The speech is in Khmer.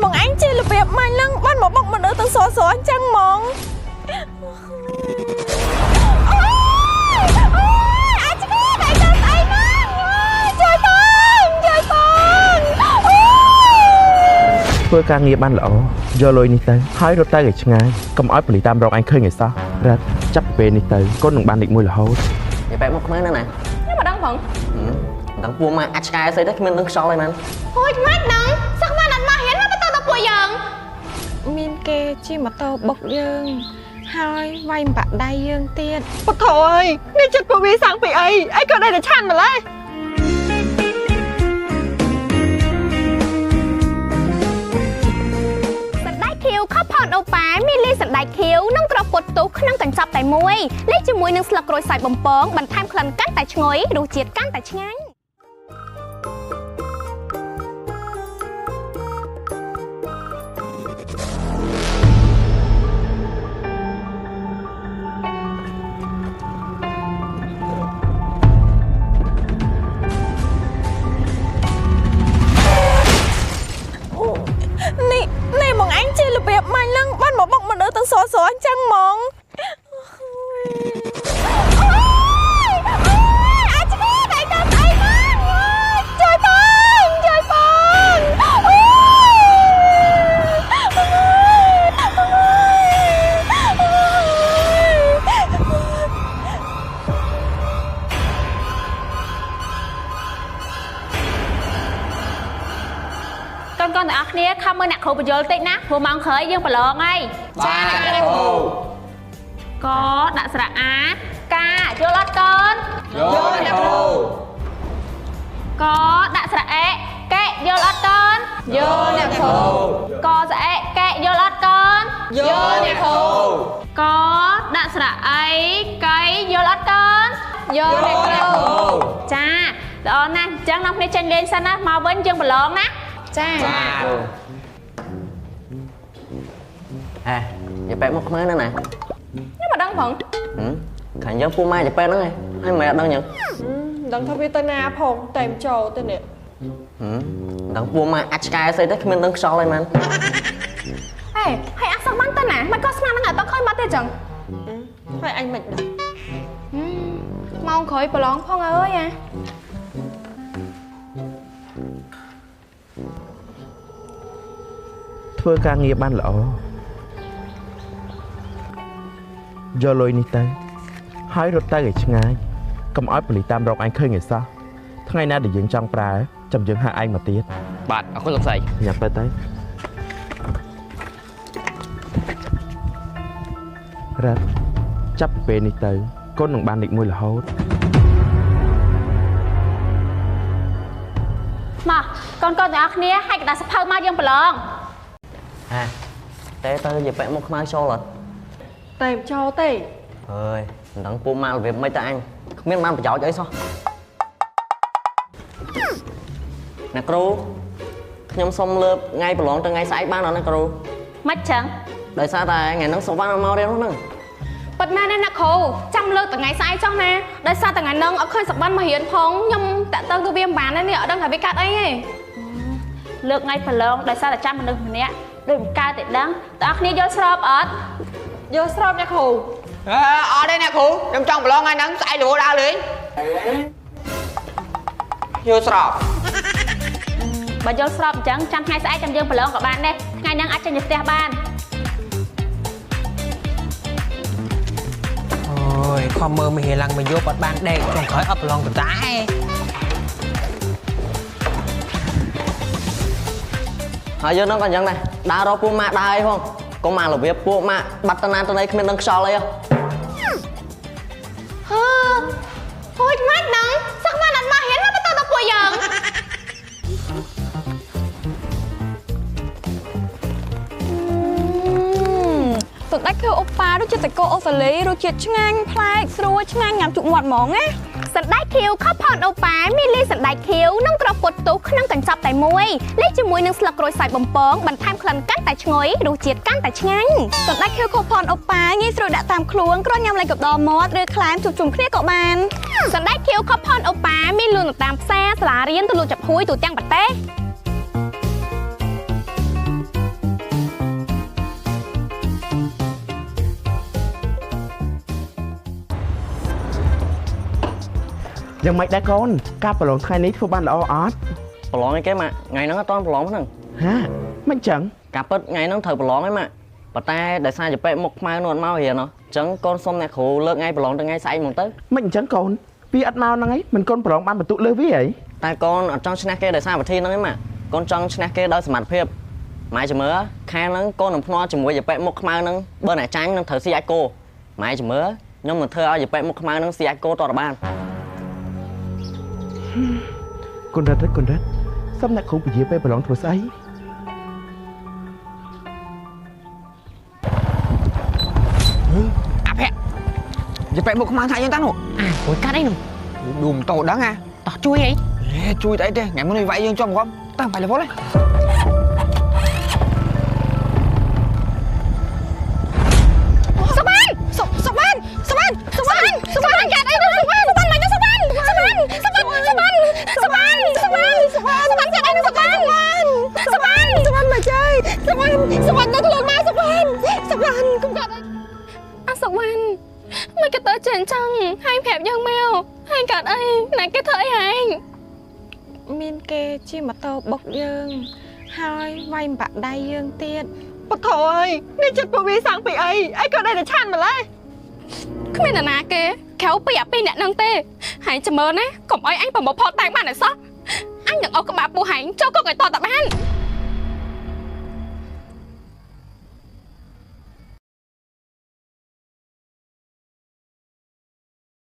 mong anh chi là việc mai lăng bắt một bông mà nữ từng xóa anh chăng mongធ្វើការងារបានល្អយកលុយនេះទៅហើយរត់ទៅឲ្យឆ្ងាយកុំឲ្យប៉ូលីសតាមរកអញឃើញឯសោះរ៉ាត់ចាប់ពីពេលនេះទៅកូននឹងបានលេខ1រហូតនិយាយបែបមកខ្មែរណាណាខ្ញុំមិនដឹងផងដឹងពូមកអាចឆ្កែស្អីទៅគ្មានដឹងខ្យល់អីមែនហូចមិនដឹងសឹកមិនអត់មកហ៊ានមកទៅពួកយើងមានគេជិះម៉ូតូបុកយើងហើយវាយបាក់ដៃយើងទៀតពុទ្ធអើយនេះចិត្តពួកវាសាំងពីអីក៏ได้តែឆាន់ម្លេះខប់ផនអូប៉ាមានលេសណ្ដែកខៀវនិងក្របពុតទុះក្នុងកញ្ចប់តែមួយលេខជាមួយនឹងស្លឹកក្រូចសើចបំពងបន្ថែមក្លិនកាន់តែឈ្ងុយរសជាតិកាន់តែឆ្ងាញ់នេះមកអញជារបៀបម៉ាញ់ឡើងបានមកបុកមនុស្សទាំងសសអញ្ចឹងហ្មងអាចឆ្កែដៃទៅស្អីមកជួយបងកូនទាំងអស់គ្នាខំមើលអ្នកគ្រូបញ្យល់តិចណាព្រោះម៉ោងក្រោយយើងប្រឡងហើយចាអ្នកគ្រូកដាក់ស្រៈអាកាយល់អត់កូនយល់អ្នកគ្រូកដាក់ស្រៈអេកែយល់អត់កូនយល់អ្នកគ្រូកស្រៈអេកែយល់អត់កូនយល់អ្នកគ្រូកដាក់ស្រៈអីកៃយល់អត់កូនយល់អ្នកគ្រូចាល្អណាស់អញ្ចឹងនាំគ្នាចេញលេងសិនណាមកវិញយើងប្រឡងណាចាអេនិយាយបែបមកខ្មែរណាណាខ្ញុំមិនដឹងផងខាងយើងពូម៉ែនិយាយបែបហ្នឹងហើយមិនអត់ដឹងយ៉ាងដឹងថាវាទៅណាផងតែមចូលទៅនេះដឹងពូម៉ែអាចឆ្កែស្អីទៅគ្មានដឹងខ្យល់អីមែនហេហើយអត់សោះបានទៅណាមិនក៏ស្មានហ្នឹងអត់ឃើញមកទេចឹងហើយអញមិនដឹងម៉ោងក្រោយប្រឡងផងអើយធ្វើការងារបានល្អយកលុយនេះទៅហើយរត់ទៅឲ្យឆ្ងាយកុំឲ្យប៉ូលីសតាមរកអញឃើញឯសោះថ្ងៃណាដែលយើងចង់ប្រើចាំយើងហៅឯងមកទៀតបាទអរគុណលោកស្រីញ៉ាំទៅរ៉ាត់ចាប់ពីពេលនេះទៅកូននឹងបានលេខ1រហូតមកកូនទាំងអស់គ្នាហើយកដាសភៅមកយើងប្រឡងតែទៅនិយាយបែបមកខ្មៅចូលអត់តែចូលទេអើយមិនដឹងពូម៉ារបៀបមិនទៅអញគ្មានបានប្រយោជន៍អីសោះអ្នកគ្រូខ្ញុំសុំលើបថ្ងៃប្រឡងទៅថ្ងៃស្អែកបានអត់អ្នកគ្រូមិនចឹងដោយសារតែថ្ងៃហ្នឹងសុំបានមករៀនហ្នឹងប៉ិតមែនណាអ្នកគ្រូចាំលើកថ្ងៃស្អែកចុះណាដោយសារថ្ងៃហ្នឹងអត់ឃើញសបានមករៀនផងខ្ញុំតាក់ទងទៅវាមិនបានទេនេះអត់ដឹងថាវាកាត់អីទេលើកថ្ងៃប្រឡងដោយសារតែចាំមនុស្សម្នាក់ដូចមិនកើតទេដឹងតើអ្នកគ្នាយល់ស្របអត់យល់ស្របអ្នកគ្រូអត់ទេអ្នកគ្រូខ្ញុំចង់ប្រឡងថ្ងៃហ្នឹងស្អែករហូតដើរលេងយល់ស្របបើយល់ស្របអញ្ចឹងចាំថ្ងៃស្អែកចាំយើងប្រឡងក៏បានដែរថ្ងៃហ្នឹងអាចចេញទៅផ្ទះបានអូយខំមើលមេហេឡើងមកយកអត់បានដេកចុងក្រោយអត់ប្រឡងទៅដែរហើយយើងនឹងក៏អញ្ចឹងដែរដើររកពូម៉ាក់ដើរអីផងកុំមករបៀបពួកម៉ាក់បាត់តាណាទៅណីគ្មានដឹងខ្យល់អីហូចមិនដឹងសឹកមិនអត់មកហ៊ានមកទៅពួកយើងសណ្ដែកខៀវអូប៉ាដូចជាតកោអូស្ត្រាលីរសជាតិឆ្ងាញ់ប្លែកស្រួលឆ្ងាញ់ញ៉ាំជក់មាត់ហ្មងណាសណ្ដែកខៀវខប់ផនអូប៉ាមានលេសណ្ដែកខៀវនិងក្របពុតទុះក្នុងកញ្ចប់តែមួយលេខជាមួយនឹងស្លឹកក្រូចសើចបំពងបន្ថែមក្លិនកាន់តែឈ្ងុយរសជាតិកាន់តែឆ្ងាញ់សណ្ដែកខៀវខប់ផនអូប៉ាងាយស្រួលដាក់តាមខ្លួនគ្រាន់ញ៉ាំលេងកបដមាត់ឬក្លែមជួបជុំគ្នាក៏បានសណ្ដែកខៀវខប់ផនអូប៉ាមានលក់នៅតាមផ្សារសាលារៀនទូលចាប់ហួយទូទាំងប្រទេស ยังไม่ได้con caប្រឡងថ្ងៃនេះធ្វើបានល្អអត់ ប្រឡងអីគេម៉ាក់ថ្ងៃហ្នឹងអត់តប្រឡងហ្នឹង ហាមិនចឹង ការពិតថ្ងៃហ្នឹងត្រូវប្រឡងឯម៉ាក់ប៉ុន្តែដោយសារជាពេកមុខខ្មៅនោះអត់មករៀនអញ្ចឹងកូនសុំអ្នកគ្រូលើកថ្ងៃប្រឡងទៅថ្ងៃស្អែកហ្មងទៅ មិនអញ្ចឹងកូនវាអត់មកហ្នឹងឯងមិនកូនប្រឡងបានបន្ទុកលើវាអី តែកូនអត់ចង់ឈ្នះគេដោយសារវិធីហ្នឹងឯម៉ាក់កូនចង់ឈ្នះគេដោយសមត្ថភាពម៉ែចាំមើលខែហ្នឹងកូននឹងភ្នាល់ជាមួយជាពេកមុខខ្មៅហ្នឹងបើអ្នកចាញ់នឹងត្រូវស៊ីអាចគោម៉ែចាំមើលខ្ញុំនឹងធ្វើឲ្យជាពេកមុខខ្មៅហ្នឹងស៊ីអាចគោតតបាន កូនរត់សុំអ្នកគ្រូពជាពេលប្រឡងធ្វើស្អី អាភៈយកបែកមុខខ្មៅថាយើងតានោះ Ủa cắt đấy nè ឌុំតោដឹងហ่ะ Tỏ chui ấy ជួយទៅអីទេថ្ងៃមុននេះវាយយើងចំកំតាំងបាយ level ហ្នឹង សុបានសុបានកាត់អីនោះសុបានមកសុបានកាត់អីនោះសុបានមកចៃសុបាននៅខ្លួនមកសុបានគុំកាត់អសុបានមកកាត់ទៅចេញចឹងហើយប្រាប់យើងមកហើយកាត់អីណាគេធ្វើអីហែង មានគេជិះម៉ូតូបុកយើងហើយវាយបាក់ដៃយើងទៀត បថអើយនេះចិត្តពួកវាសាំងពីអីក៏ได้តែឆានម្ល៉េះគ្មាននរណាគេក្រៅពីអាពីរអ្នកហ្នឹងទេហើយចាំមើលណាកុំអោយអញប្រមូលផលតែងបានឲ្យសោះអញនឹងអុសក្បាលពូហែងចូលគុកឲ្យតតបាន